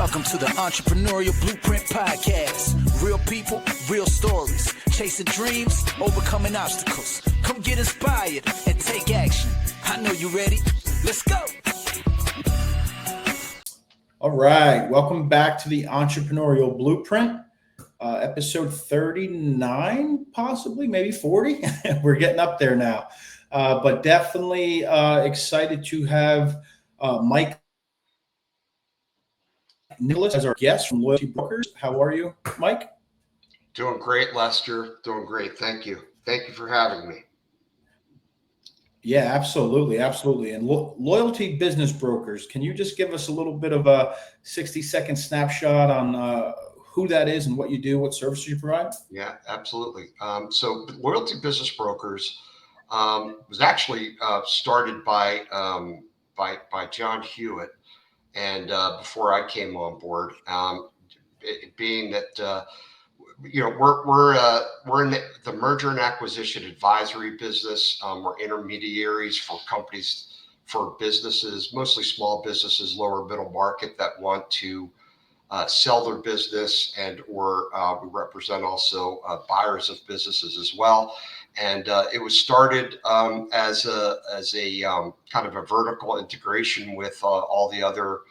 Welcome to the Entrepreneurial Blueprint Podcast. Real people, real stories. Chasing dreams, overcoming obstacles. Come get inspired and take action. I know you ready. Let's go. All right. Welcome back to the Entrepreneurial Blueprint. Episode 39, possibly, maybe 40. We're getting up there now. But definitely excited to have Mike Nicolais as our guest from Loyalty Brokers. How are you, Mike? Doing great, Lester. Doing great. Thank you. Thank you for having me. Yeah, absolutely. Absolutely. And Loyalty Business Brokers, can you just give us a little bit of a 60-second snapshot on who that is and what you do, what services you provide? Yeah, absolutely. So Loyalty Business Brokers was actually started by John Hewitt, and before I came on board, it being that we're in the merger and acquisition advisory business. We're intermediaries for companies, for businesses, mostly small businesses, lower middle market that want to sell their business, and or we represent also buyers of businesses as well. And it was started as a kind of a vertical integration with all the other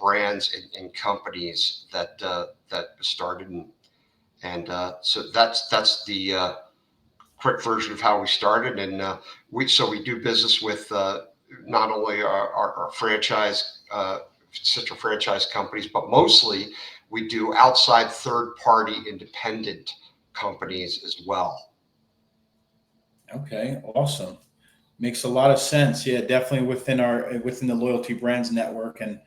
brands and companies that started, and so that's the quick version of how we started. And we do business with not only our franchise sister franchise companies, but mostly we do outside third-party independent companies as well. Okay, awesome. Makes a lot of sense. Yeah, definitely within the Loyalty Brands network, and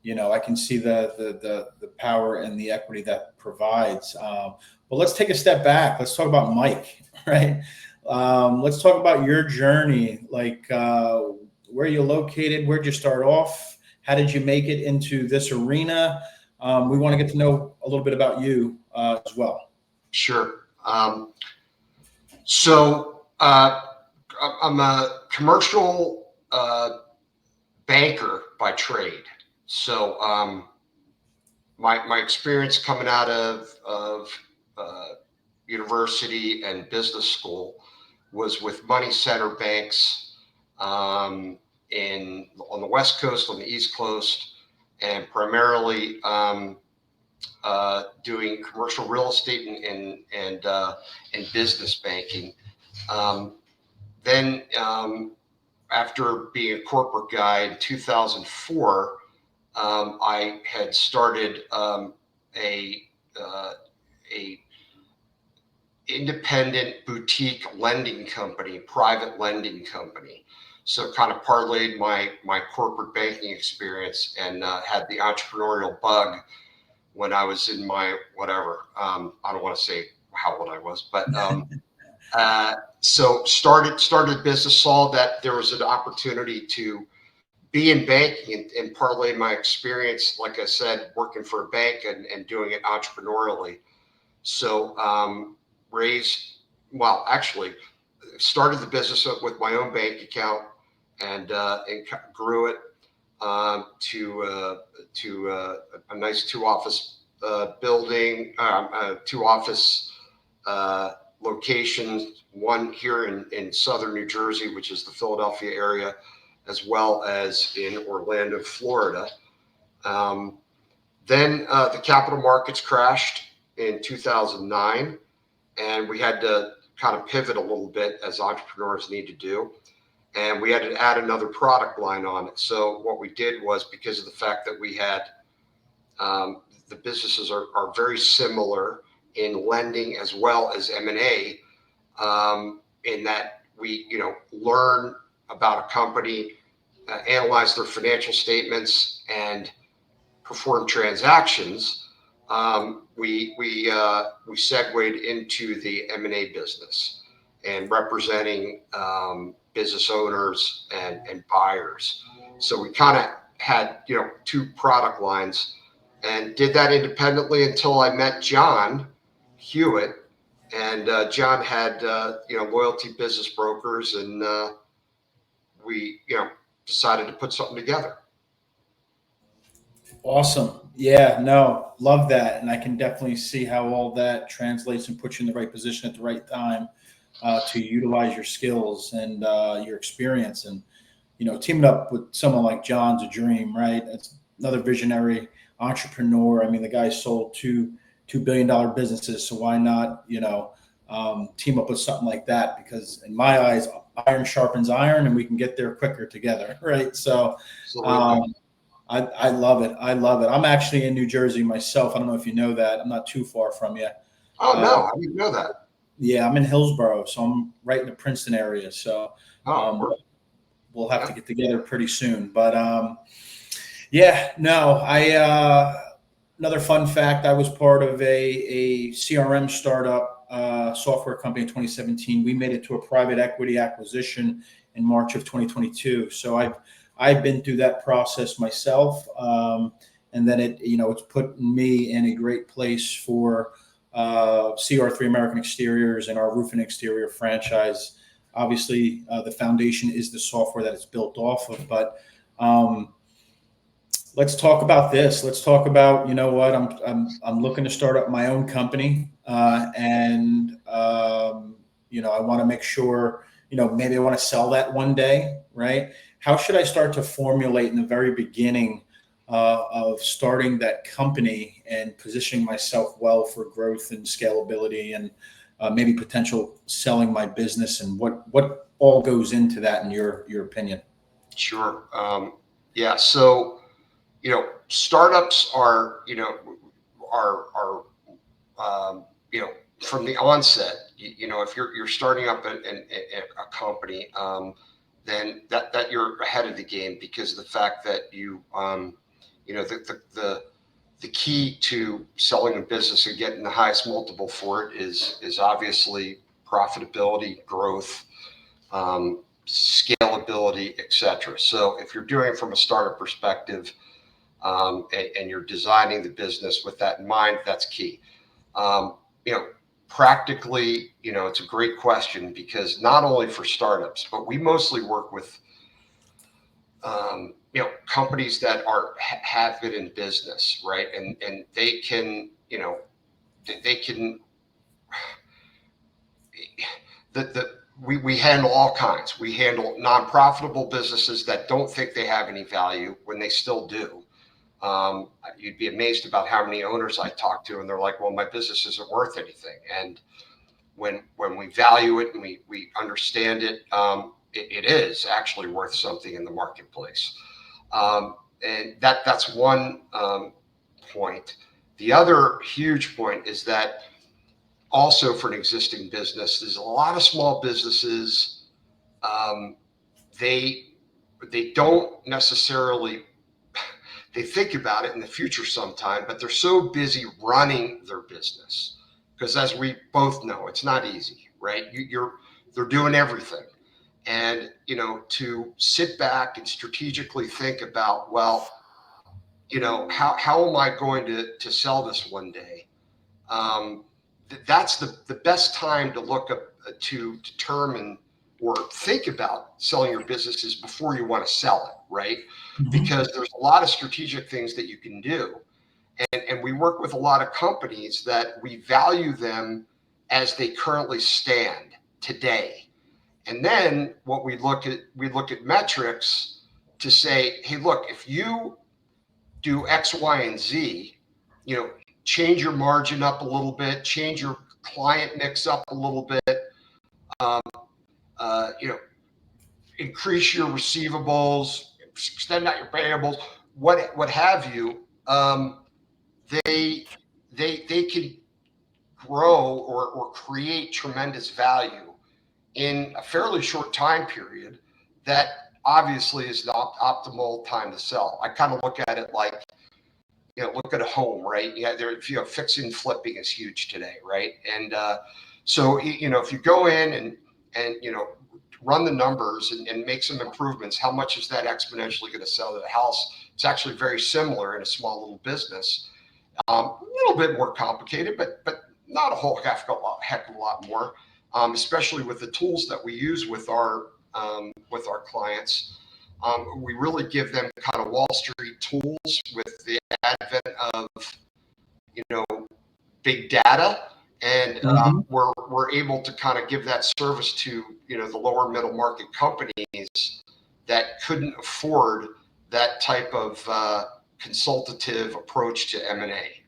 I can see the power and the equity that provides. But let's take a step back. Let's talk about Mike, right? Let's talk about your journey. Like, where are you located? Where'd you start off? How did you make it into this arena? We want to get to know a little bit about you as well. Sure. So I'm a commercial banker by trade. So my experience coming out of university and business school was with money center banks on the West Coast, on the East Coast, and primarily doing commercial real estate and business banking. Then after being a corporate guy in 2004, I had started a independent boutique lending company, private lending company. So kind of parlayed my corporate banking experience and had the entrepreneurial bug when I was in my whatever. I don't want to say how old I was, but so started the business, saw that there was an opportunity to be in banking and parlay my experience, like I said, working for a bank and doing it entrepreneurially. So actually started the business up with my own bank account and grew it to a nice two-office building, two-office locations, one here in southern New Jersey, which is the Philadelphia area, as well as in Orlando, Florida. Then the capital markets crashed in 2009, and we had to kind of pivot a little bit, as entrepreneurs need to do. And we had to add another product line on it. So what we did was, because of the fact that we had the businesses are very similar in lending as well as M&A, in that we learn about a company, analyze their financial statements, and perform transactions. We segued into the M&A business and representing business owners and buyers. So we kind of had two product lines, and did that independently until I met John Hewitt, and John had Loyalty Business Brokers, and we decided to put something together. Awesome. Yeah, no, love that. And I can definitely see how all that translates and puts you in the right position at the right time to utilize your skills and your experience. And, teaming up with someone like John's a dream, right? That's another visionary entrepreneur. I mean, the guy sold $2 billion businesses. So why not, team up with something like that? Because in my eyes, iron sharpens iron and we can get there quicker together, right? So, Absolutely. I love it. I love it. I'm actually in New Jersey myself. I don't know if you know that. I'm not too far from you. Oh, Uh, no, I didn't know that. yeah, I'm in Hillsborough, so I'm right in the Princeton area. So Oh, um, we'll have yeah. to get together pretty soon. But yeah, no, another fun fact, I was part of a CRM startup software company in 2017. We made it to a private equity acquisition in March of 2022. So I've been through that process myself. And then it's put me in a great place for CR3 American Exteriors and our roofing exterior franchise. Obviously, the foundation is the software that it's built off of, but let's talk about this. Let's talk about, what I'm looking to start up my own company, and I want to make sure, maybe I want to sell that one day, right? How should I start to formulate in the very beginning of starting that company and positioning myself well for growth and scalability, and maybe potential selling my business, and what all goes into that in your opinion? Sure. Yeah. So, startups are, from the onset, if you're starting up a company, then that you're ahead of the game, because of the fact that the key to selling a business and getting the highest multiple for it is obviously profitability, growth, scalability, etc. So if you're doing it from a startup perspective, and you're designing the business with that in mind, that's key. Um, you know, Practically, it's a great question, because not only for startups, but we mostly work with companies that have it in business, right? And they can, they can we handle all kinds. We handle non-profitable businesses that don't think they have any value when they still do. You'd be amazed about how many owners I talk to, and they're like, "Well, my business isn't worth anything." And when we value it and we understand it, it is actually worth something in the marketplace. And that's one point. The other huge point is that also, for an existing business, there's a lot of small businesses. They they don't necessarily they think about it in the future sometime, but they're so busy running their business, because, as we both know, it's not easy, right? They're doing everything, and to sit back and strategically think about, well, how am I going to sell this one day? That's the best time to look up to determine or think about selling your businesses before you want to sell it, right? Mhm. Because there's a lot of strategic things that you can do. And we work with a lot of companies that we value them as they currently stand today. And then what we look at metrics to say, hey, look, if you do X, Y, and Z, change your margin up a little bit, change your client mix up a little bit, um, uh, you know, increase your receivables, extend out your payables, what have you. They they can grow or create tremendous value in a fairly short time period. That obviously is the optimal time to sell. I kind of look at it like, look at a home, right? Yeah, fixing and flipping is huge today, right? And so if you go in and run the numbers and make some improvements, how much is that exponentially going to sell to the house? It's actually very similar in a small little business. A little bit more complicated, but not a whole heck of a lot more. Especially with the tools that we use with our clients. We really give them kind of Wall Street tools with the advent of, big data. And we're able to kind of give that service to, the lower middle market companies that couldn't afford that type of consultative approach to M&A.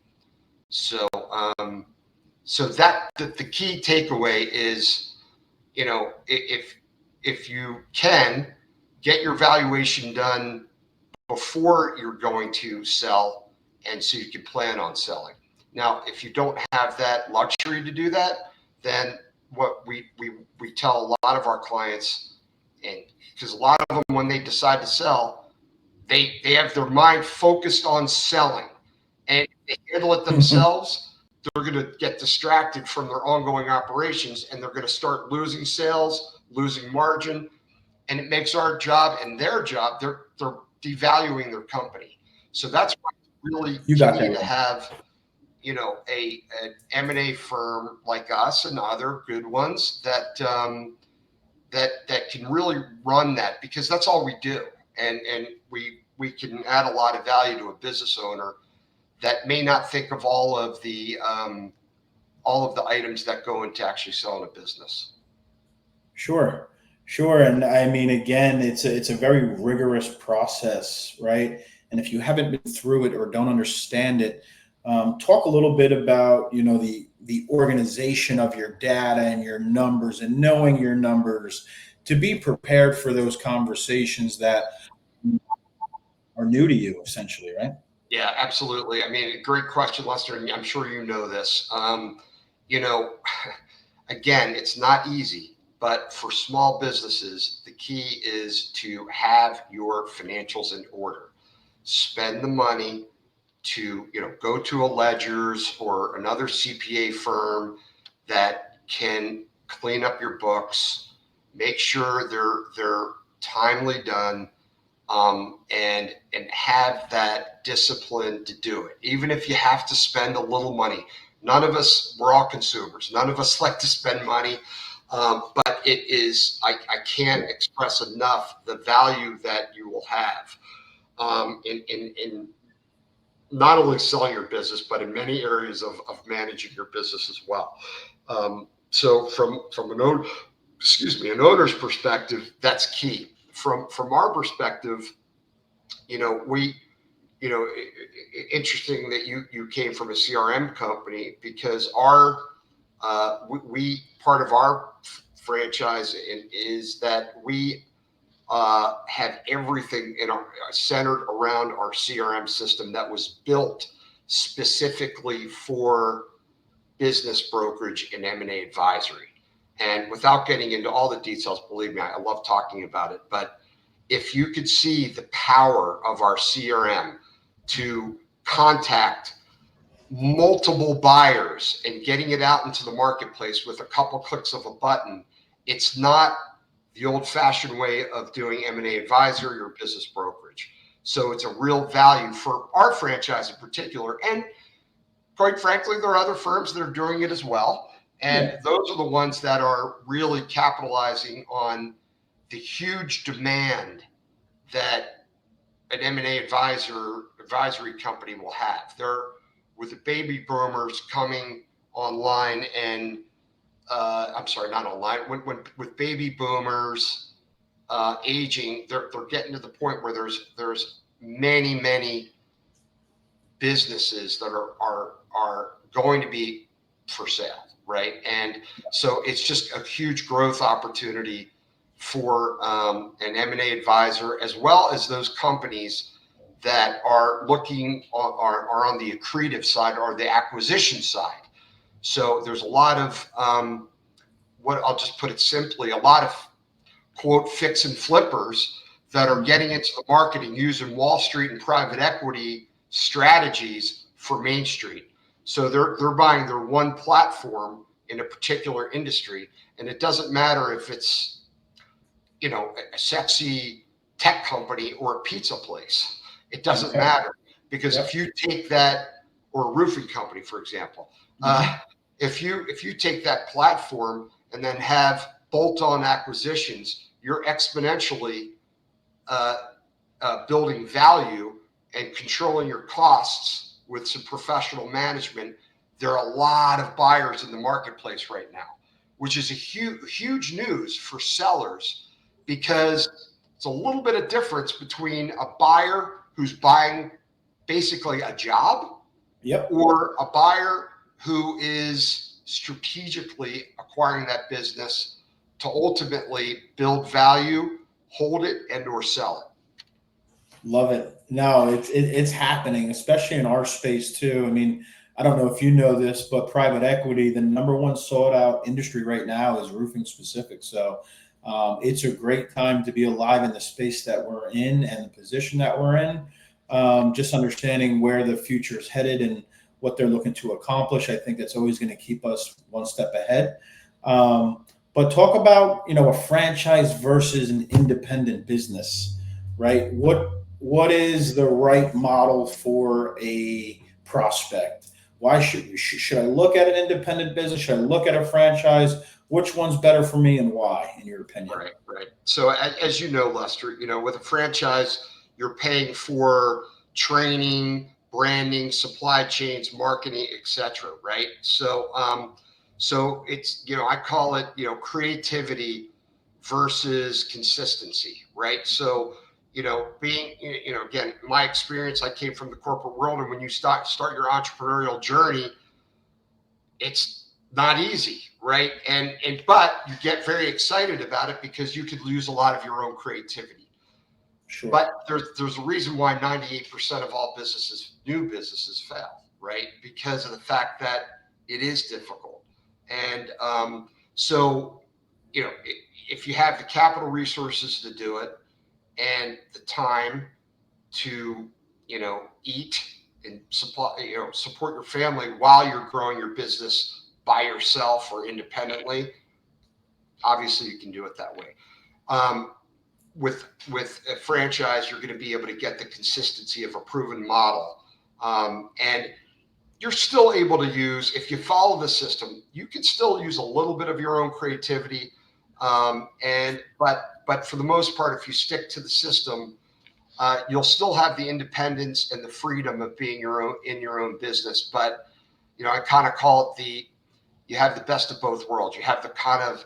So, that the key takeaway is, if you can get your valuation done before you're going to sell, and so you can plan on selling. Now, if you don't have that luxury to do that, then what we tell a lot of our clients, and because a lot of them, when they decide to sell, they have their mind focused on selling, and if they handle it themselves, they're going to get distracted from their ongoing operations, and they're going to start losing sales, losing margin, and it makes our job and their job, they're devaluing their company. So that's why it's really key to have, an M&A firm like us and other good ones that can really run that, because that's all we do. And we can add a lot of value to a business owner that may not think of all of the items that go into actually selling a business. Sure. And I mean, again, it's a very rigorous process, right? And if you haven't been through it or don't understand it, talk a little bit about, the organization of your data and your numbers, and knowing your numbers to be prepared for those conversations that are new to you, essentially, right? Yeah, absolutely. I mean, great question, Lester, and I'm sure you know this. Again, it's not easy, but for small businesses, the key is to have your financials in order. Spend the money to, go to a Ledger's or another CPA firm that can clean up your books, make sure they're timely done, and have that discipline to do it. Even if you have to spend a little money. None of us, we're all consumers. None of us like to spend money. But it is, I can't express enough the value that you will have in not only selling your business, but in many areas of managing your business as well. So from an owner's perspective, that's key. From our perspective, interesting that you came from a CRM company, because we part of our franchise is that we have everything centered around our CRM system that was built specifically for business brokerage and M&A advisory. And without getting into all the details, believe me, I love talking about it. But if you could see the power of our CRM to contact multiple buyers and getting it out into the marketplace with a couple clicks of a button, it's not the old-fashioned way of doing M&A advisory or business brokerage. So it's a real value for our franchise in particular. And quite frankly, there are other firms that are doing it as well. And those are the ones that are really capitalizing on the huge demand that an M&A advisory company will have. They're, with the baby boomers coming online and not online. With baby boomers aging, they're getting to the point where there's many businesses that are going to be for sale, right? And so it's just a huge growth opportunity for an M&A advisor, as well as those companies that are looking are on the accretive side or the acquisition side. So there's a lot of what I'll just put it simply, a lot of quote fix and flippers that are getting into the market and using Wall Street and private equity strategies for Main Street. So they're buying their one platform in a particular industry, and it doesn't matter if it's a sexy tech company or a pizza place. It doesn't matter, because if you take that, or a roofing company, for example, if you take that platform and then have bolt-on acquisitions, you're exponentially building value and controlling your costs with some professional management, there are a lot of buyers in the marketplace right now, which is a huge news for sellers, because it's a little bit of difference between a buyer who's buying basically a job, Yep. or a buyer who is strategically acquiring that business to ultimately build value, hold it, and or sell it. Love it. No, it's happening, especially in our space too. I mean, I don't know if you know this, but private equity, the number one sought out industry right now is roofing specific. So it's a great time to be alive in the space that we're in and the position that we're in. Just understanding where the future is headed and what they're looking to accomplish. I think that's always going to keep us one step ahead. But talk about, a franchise versus an independent business, right? What is the right model for a prospect? Why should I look at an independent business? Should I look at a franchise? Which one's better for me and why, in your opinion? Right. So as you know, Lester, with a franchise, you're paying for training, branding, supply chains, marketing, etc. Right. So it's, I call it, creativity versus consistency. Right. So, being, again, my experience, I came from the corporate world, and when you start your entrepreneurial journey, it's not easy, right? But you get very excited about it because you could lose a lot of your own creativity. Sure. But there's a reason why 98% of all new businesses fail, right? Because of the fact that it is difficult. And so, if you have the capital resources to do it, and the time to, eat and support your family while you're growing your business by yourself or independently, obviously you can do it that way. With a franchise, you're going to be able to get the consistency of a proven model. And you're still able to use, if you follow the system, you can still use a little bit of your own creativity. But for the most part, if you stick to the system, you'll still have the independence and the freedom of being in your own business. But, I kind of call it you have the best of both worlds. You have the kind of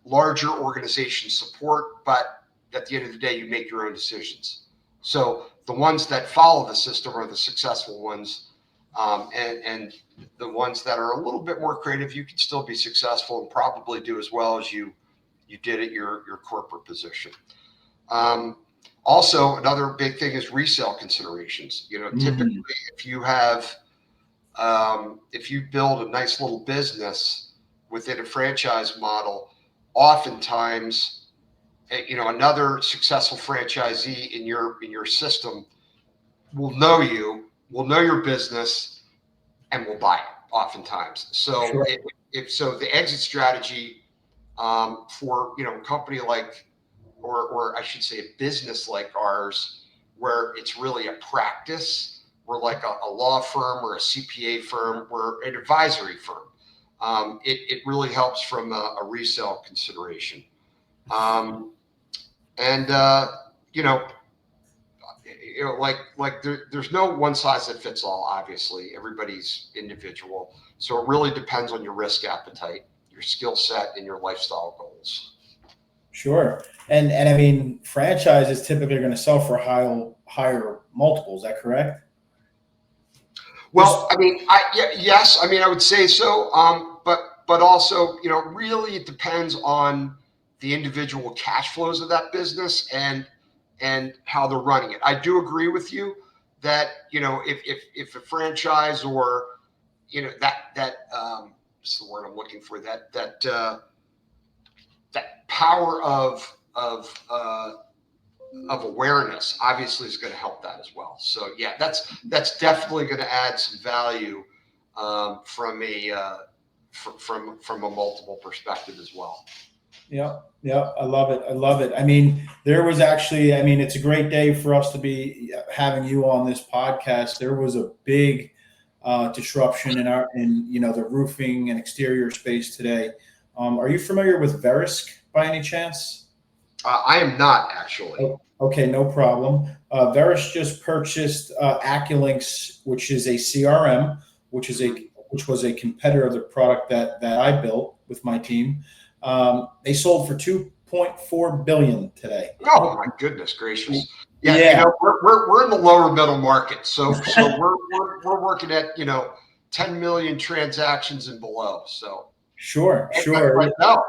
larger organization support, but at the end of the day, you make your own decisions. So the ones that follow the system are the successful ones. And the ones that are a little bit more creative, you can still be successful and probably do as well as you did at your corporate position. Also, another big thing is resale considerations. Typically, if you build a nice little business within a franchise model, oftentimes, another successful franchisee in your system will know your business, and will buy it oftentimes. So Sure. So the exit strategy for a company like, or I should say a business like ours, where it's really a practice, we're like a law firm or a CPA firm, we're an advisory firm. It really helps from a resale consideration. There's no one size that fits all. Obviously, everybody's individual. So it really depends on your risk appetite, your skill set, and your lifestyle goals. Sure. And I mean, franchise is typically going to sell for higher multiples. Is that correct? Well, I mean, yes. I mean, I would say so. But also, really it depends on the individual cash flows of that business and how they're running it. I do agree with you that, if a franchise or, what's the word I'm looking for, that power of awareness obviously is going to help that as well. So yeah, that's definitely going to add some value from a multiple perspective as well. Yeah. I love it. I mean, it's a great day for us to be having you on this podcast. There was a big disruption in the roofing and exterior space today. Are you familiar with Verisk by any chance? I am not, actually. Okay, no problem. Veris just purchased Acculinks, which is a CRM, which was a competitor of the product that I built with my team. They sold for 2.4 billion today. Oh my goodness gracious! Yeah, Yeah, we're in the lower middle market, so we're working at 10 million transactions and below. So, sure, but sure. no,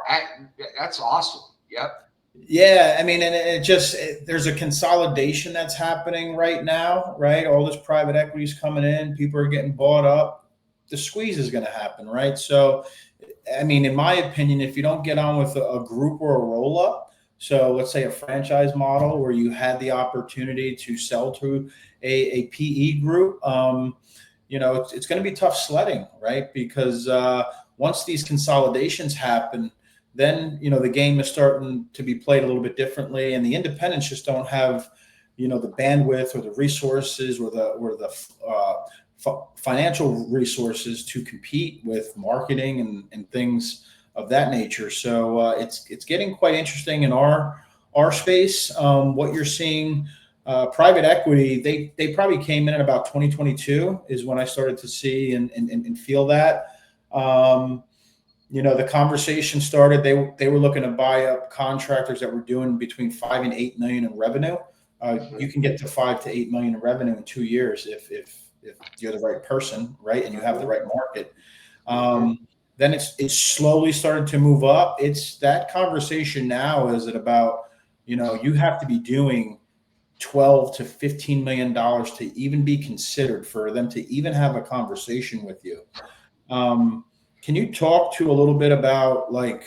that's awesome. Yep. Yeah, I mean, and there's a consolidation that's happening right now, right? All this private equity is coming in, people are getting bought up. The squeeze is going to happen, right? So, I mean, in my opinion, if you don't get on with a group or a roll up, so let's say a franchise model where you had the opportunity to sell to a PE group, it's going to be tough sledding, right? Because once these consolidations happen, then the game is starting to be played a little bit differently, and the independents just don't have the bandwidth or the resources or the financial resources to compete with marketing and things of that nature. So it's getting quite interesting in our space. What you're seeing, private equity, they probably came in at about 2022 is when I started to see and feel that. The conversation started. They were looking to buy up contractors that were doing between 5 and 8 million in revenue. You can get to 5 to 8 million in revenue in 2 years if you're the right person, right, and you have the right market. Then it's slowly started to move up. It's that conversation now is at about you have to be doing 12 to 15 million dollars to even be considered for them to even have a conversation with you. Can you talk to a little bit about like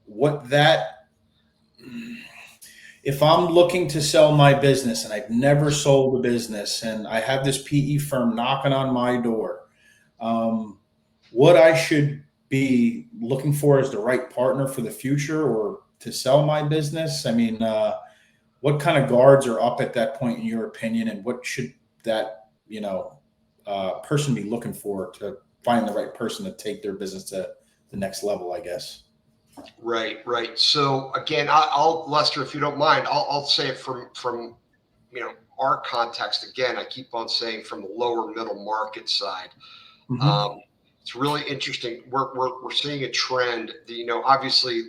what that, if I'm looking to sell my business and I've never sold a business and I have this PE firm knocking on my door, what I should be looking for as the right partner for the future or to sell my business? I mean, what kind of guards are up at that point in your opinion, and what should that, person be looking for to find the right person to take their business to the next level, I guess? Right. So again, I'll Lester, if you don't mind, I'll say it from our context. Again, I keep on saying from the lower middle market side. Mm-hmm. It's really interesting. We're seeing a trend. Obviously,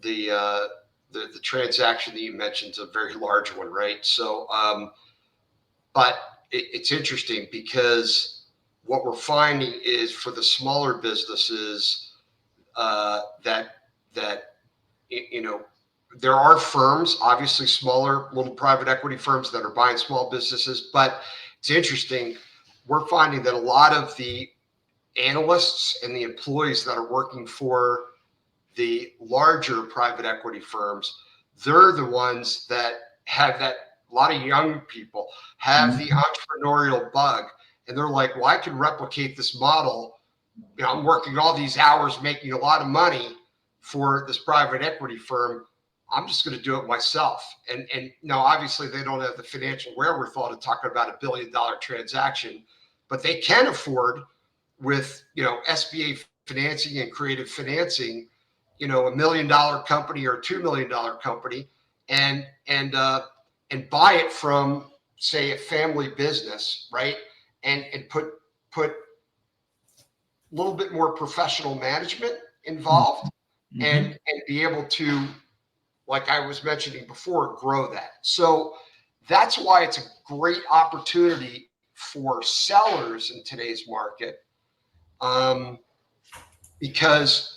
the transaction that you mentioned is a very large one, right? So, but it's interesting because what we're finding is for the smaller businesses that there are firms, obviously smaller little private equity firms that are buying small businesses, but it's interesting. We're finding that a lot of the analysts and the employees that are working for the larger private equity firms, they're the ones that have that. A lot of young people have the entrepreneurial bug, and they're like, well, I can replicate this model. I'm working all these hours, making a lot of money for this private equity firm. I'm just going to do it myself. And now, obviously, they don't have the financial wherewithal to talk about $1 billion transaction, but they can afford with SBA financing and creative financing, $1 million company or $2 million company, and buy it from, say, a family business, right? And put a little bit more professional management involved, and be able to, like I was mentioning before, grow that. So that's why it's a great opportunity for sellers in today's market, because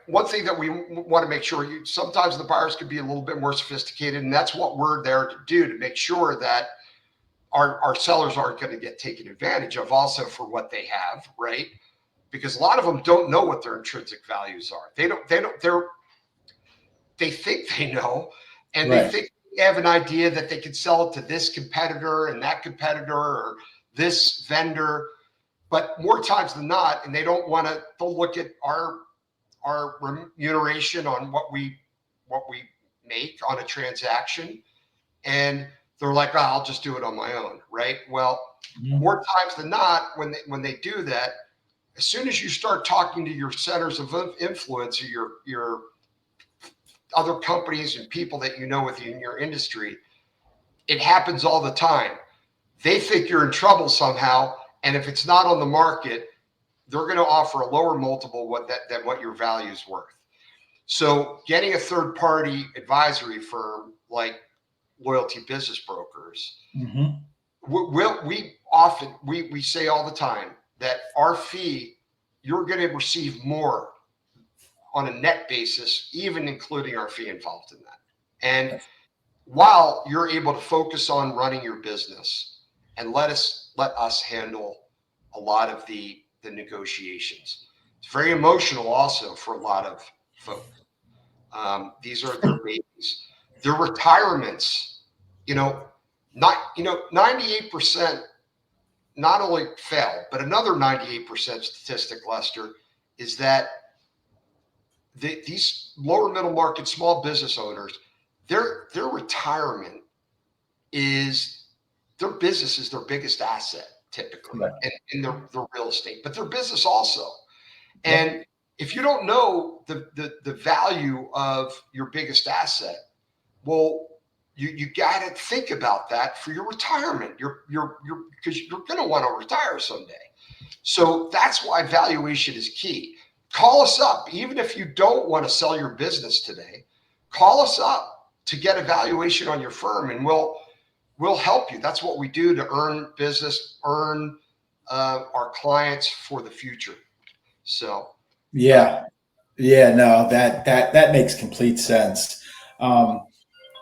one thing that we want to make sure, sometimes the buyers can be a little bit more sophisticated, and that's what we're there to do, to make sure that our sellers aren't going to get taken advantage of also for what they have, right? Because a lot of them don't know what their intrinsic values are. They think they know, and Right. they think they have an idea that they can sell it to this competitor and that competitor or this vendor, but more times than not, and they don't want to, they'll look at our remuneration on what we make on a transaction, and they're like, oh, I'll just do it on my own, right? Well, more times than not, when they do that, as soon as you start talking to your centers of influence or your other companies and people that you know within your industry, it happens all the time. They think you're in trouble somehow, and if it's not on the market, they're going to offer a lower multiple than what your value is worth. So getting a third-party advisory firm like Loyalty Business Brokers, we say all the time that our fee, you're going to receive more on a net basis, even including our fee involved in that. And while you're able to focus on running your business and let us handle a lot of the negotiations. It's very emotional also for a lot of folks. These are their babies, their retirements, 98% not only fail, but another 98% statistic, Lester, is that these lower middle market small business owners, their retirement is, their business is their biggest asset typically, and their real estate, but their business also. And if you don't know the value of your biggest asset, well, you got to think about that for your retirement. Because you're going to want to retire someday. So that's why valuation is key. Call us up, even if you don't want to sell your business today. Call us up to get a valuation on your firm, and we'll help you. That's what we do to earn business, earn our clients for the future. So no, that makes complete think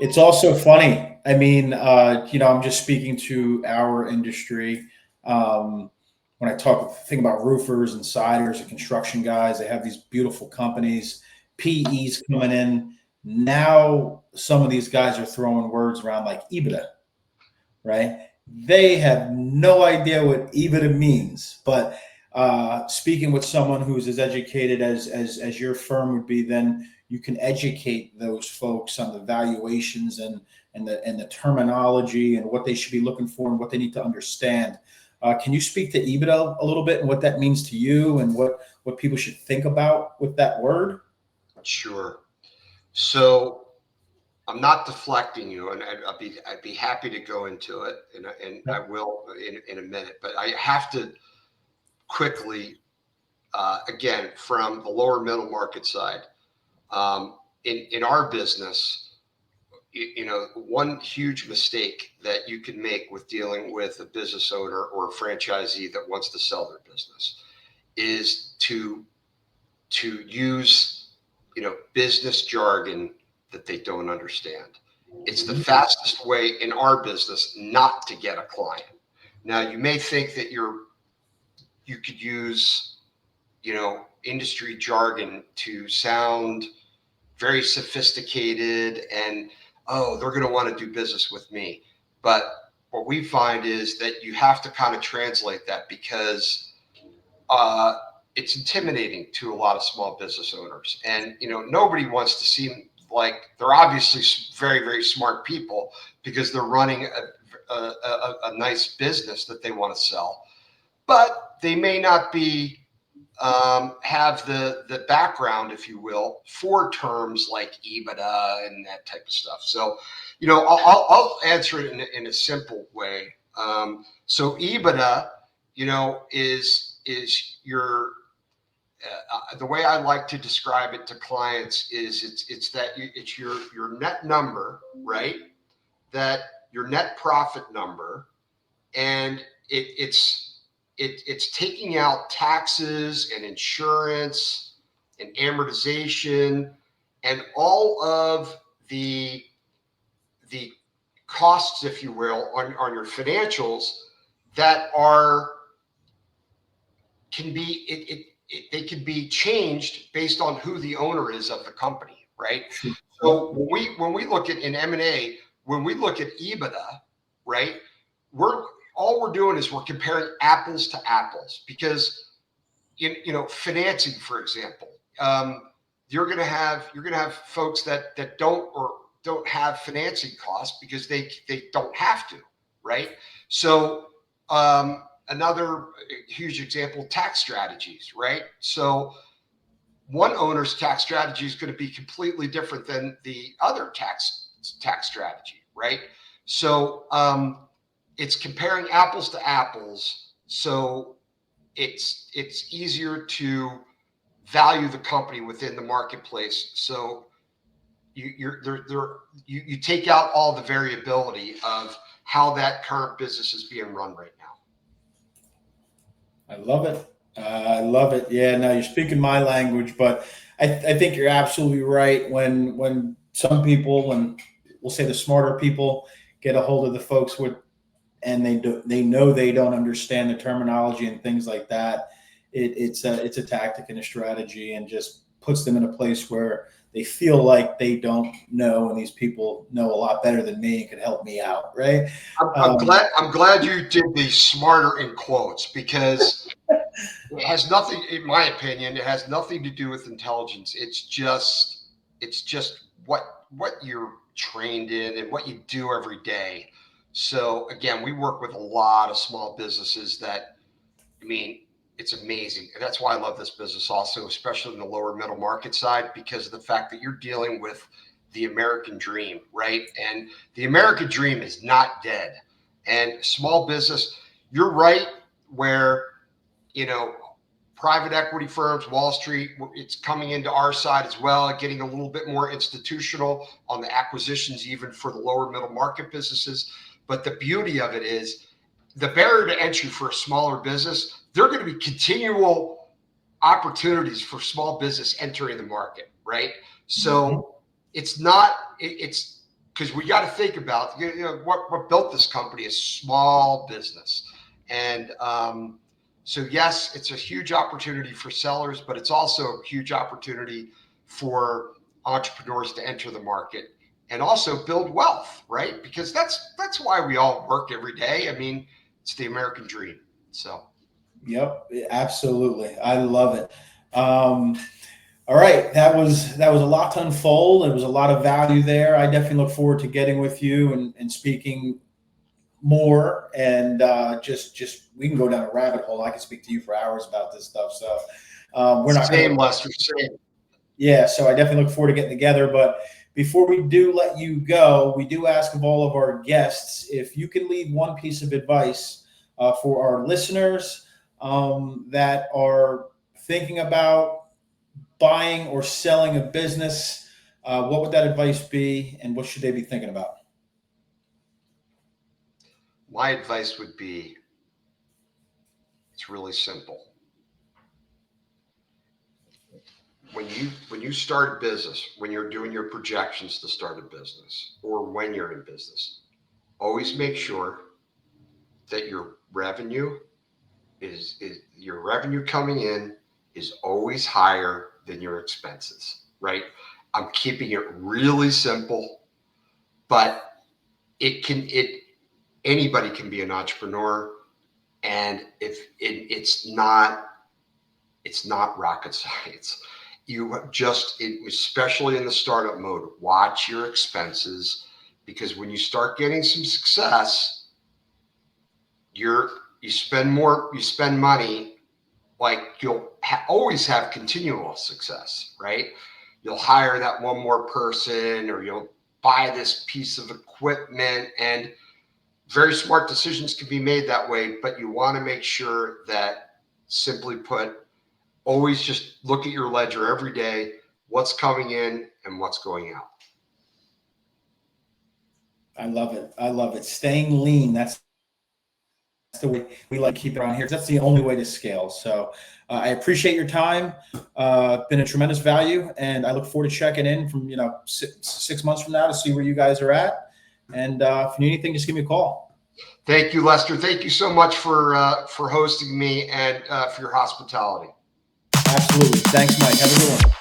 it's also funny. I mean, I'm just speaking to our industry. When I think about roofers and siders and construction guys, they have these beautiful companies, PEs coming in. Now, some of these guys are throwing words around like EBITDA, right? They have no idea what EBITDA means. But speaking with someone who's as educated as your firm would be, then you can educate those folks on the valuations and the terminology and what they should be looking for and what they need to understand. Can you speak to EBITDA a little bit and what that means to you and what people should think about with that word? Sure. So I'm not deflecting you, and I'd be happy to go into it, and I will in a minute. But I have to quickly, again, from the lower middle market side, in our business, one huge mistake that you can make with dealing with a business owner or a franchisee that wants to sell their business is to use, business jargon that they don't understand. It's the fastest way in our business not to get a client. Now, you may think that you could use, industry jargon to sound very sophisticated and, oh, they're going to want to do business with me. But what we find is that you have to kind of translate that because it's intimidating to a lot of small business owners. And, nobody wants to seem like they're obviously very, very smart people because they're running a nice business that they want to sell. But they may not be have the background, if you will, for terms like EBITDA and that type of stuff. So, I'll answer it in a simple way. So EBITDA, is your the way I like to describe it to clients is it's your net number, right? That your net profit number, and it's taking out taxes and insurance and amortization and all of the costs, if you will, on your financials that they can be changed based on who the owner is of the company, right? So when we look at in M&A, when we look at EBITDA, right, all we're doing is we're comparing apples to apples because financing, for example, you're going to have folks that don't have financing costs because they don't have to, right? So another huge example, tax strategies, right? So one owner's tax strategy is going to be completely different than the other tax strategy, right? So it's comparing apples to apples. So it's easier to value the company within the marketplace. So you take out all the variability of how that current business is being run right now. I love it. I love it. Yeah, no, you're speaking my language, but I think you're absolutely right. When some people, and we'll say the smarter people, get a hold of the folks and they know they don't understand the terminology and things like that, it's a tactic and a strategy, and just puts them in a place where they feel like they don't know, and these people know a lot better than me and can help me out, right? I'm glad you did the smarter in quotes, because it has nothing, in my opinion, it has nothing to do with intelligence. It's just what you're trained in and what you do every day. So again, we work with a lot of small businesses that, I mean, it's amazing. And that's why I love this business also, especially in the lower middle market side, because of the fact that you're dealing with the American dream, right? And the American dream is not dead. And small business, you're right, where, you know, private equity firms, Wall Street, it's coming into our side as well, getting a little bit more institutional on the acquisitions, even for the lower middle market businesses. But the beauty of it is the barrier to entry for a smaller business, there are going to be continual opportunities for small business entering the market, right? So it's because we got to think about, you know, what built this company is small business. And so yes, it's a huge opportunity for sellers, but it's also a huge opportunity for entrepreneurs to enter the market and also build wealth, right? Because that's why we all work every day. I mean, it's the American dream. So. Yep, absolutely. I love it. All right. That was a lot to unfold. There was a lot of value there. I definitely look forward to getting with you and speaking more, and just we can go down a rabbit hole. I can speak to you for hours about this stuff. So we're not same, Lester. Same. Yeah. So I definitely look forward to getting together. But before we do let you go, we do ask of all of our guests if you can leave one piece of advice for our listeners that are thinking about buying or selling a business. What would that advice be, and what should they be thinking about? My advice would be, it's really simple. When you start a business, when you're doing your projections to start a business, or when you're in business, always make sure that your revenue your revenue coming in is always higher than your expenses, right? I'm keeping it really simple, but anybody can be an entrepreneur, and if it's not rocket science. You just, especially in the startup mode, watch your expenses, because when you start getting some success, you spend money, like you'll always have continual success, right? You'll hire that one more person, or you'll buy this piece of equipment, and very smart decisions can be made that way. But you want to make sure that, simply put, always just look at your ledger every day, what's coming in and what's going out. I love it. I love it. Staying lean. That's the way we like to keep it on here. That's the only way to scale. So I appreciate your time. Been a tremendous value, and I look forward to checking in from 6 months from now to see where you guys are at. And if you need anything, just give me a call. Thank you, Lester. Thank you so much for hosting me and for your hospitality. Absolutely. Thanks, Mike. Have a good one.